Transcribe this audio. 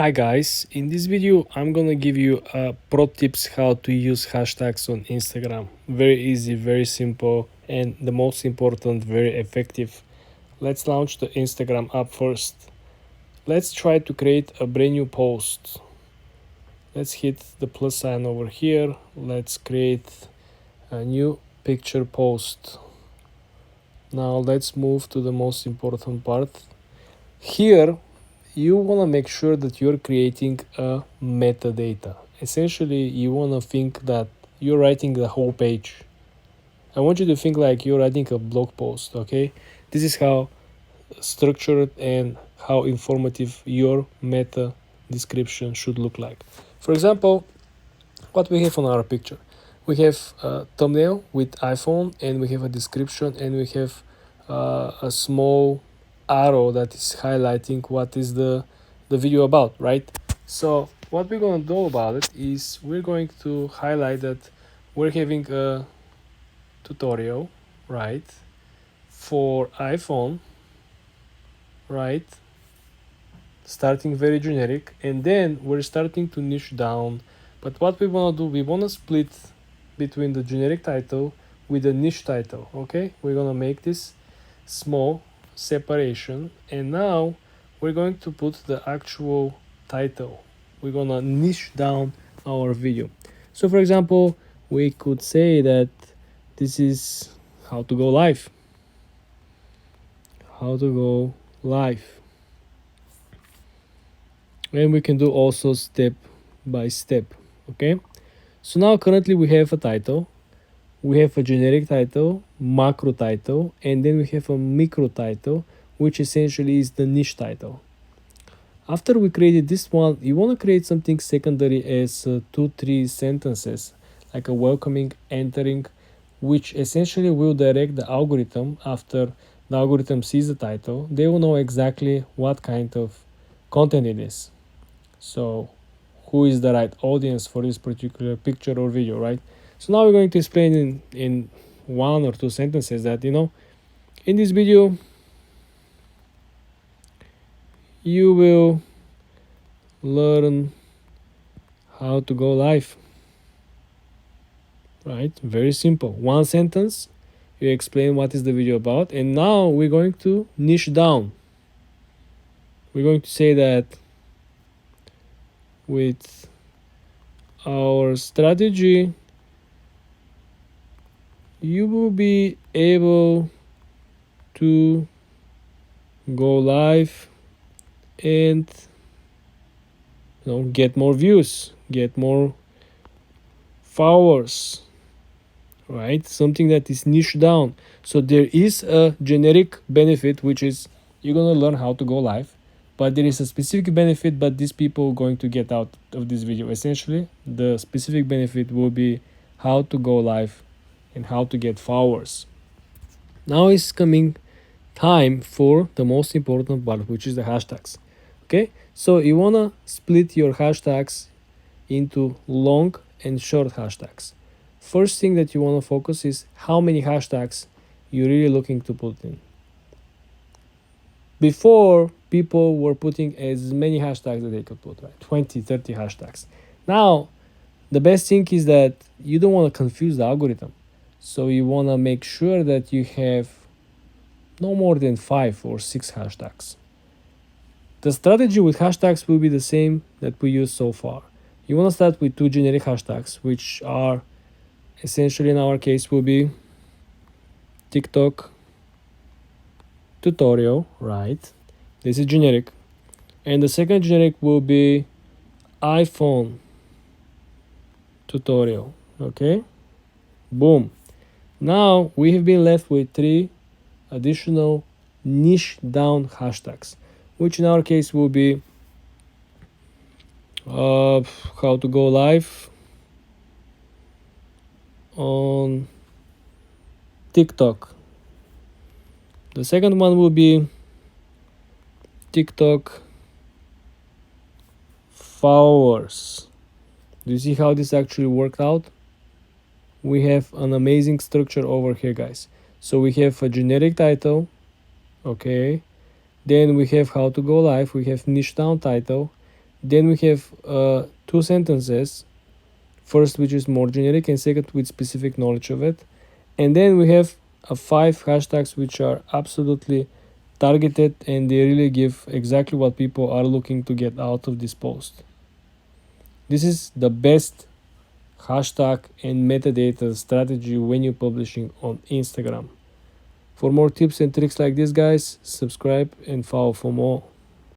Hi guys, in this video I'm gonna give you pro tips how to use hashtags on Instagram. Very easy, very simple, and the most important, very effective. Let's launch the Instagram app first. Let's try to create a brand new post. Let's hit the plus sign over here. Let's create a new picture post. Now let's move to the most important part. Here you want to make sure that you're creating a metadata. Essentially, you want to think that you're writing the whole page. I want you to think like you're writing a blog post, okay? This is how structured and how informative your meta description should look like. For example, what we have on our picture. We have a thumbnail with iPhone, and we have a description, and we have a small arrow that is highlighting what is the video about, right? So what we're going to do about it is we're going to highlight that we're having a tutorial, right, for iPhone, right, starting very generic, and then we're starting to niche down. But what we want to do, we want to split between the generic title with the niche title. Okay, we're gonna make this small separation, and now we're going to put the actual title. We're gonna niche down our video. So for example, we could say that this is how to go live. How to go live. And we can do also step by step. Okay, so now currently we have a title, we have a generic title, macro title, and then we have a micro title, which essentially is the niche title. After we created this one, you want to create something secondary as 2-3 sentences, like a welcoming, entering, which essentially will direct the algorithm. After the algorithm sees the title, they will know exactly what kind of content it is. So who is the right audience for this particular picture or video, right? So now we're going to explain in 1 or 2 sentences that, in this video, you will learn how to go live, right? Very simple. 1 sentence, you explain what is the video about, and now we're going to niche down. We're going to say that with our strategy, you will be able to go live and get more views, get more followers, right? Something that is niche down. So there is a generic benefit, which is you're gonna learn how to go live, but there is a specific benefit but these people are going to get out of this video. Essentially, the specific benefit will be how to go live and how to get followers. Now is coming time for the most important part, which is the hashtags. Okay, so you wanna split your hashtags into long and short hashtags. First thing that you want to focus is how many hashtags you're really looking to put in. Before, people were putting as many hashtags that they could put, right? 20, 30 hashtags. Now, the best thing is that you don't want to confuse the algorithm. So you want to make sure that you have no more than 5 or 6 hashtags. The strategy with hashtags will be the same that we used so far. You want to start with 2 generic hashtags, which are essentially in our case will be TikTok tutorial, right? This is generic. And the second generic will be iPhone tutorial, okay? Boom. Now we have been left with 3 additional niche down hashtags, which in our case will be how to go live on TikTok. The second one will be TikTok followers. Do you see how this actually worked out? We have an amazing structure over here, guys. So we have a generic title, okay? Then we have how to go live, we have niche down title, Then we have two sentences, first which is more generic and second with specific knowledge of it. And then we have 5 hashtags which are absolutely targeted and they really give exactly what people are looking to get out of this post. This is the best hashtag and metadata strategy when you're publishing on Instagram. For more tips and tricks like this, guys, subscribe and follow for more.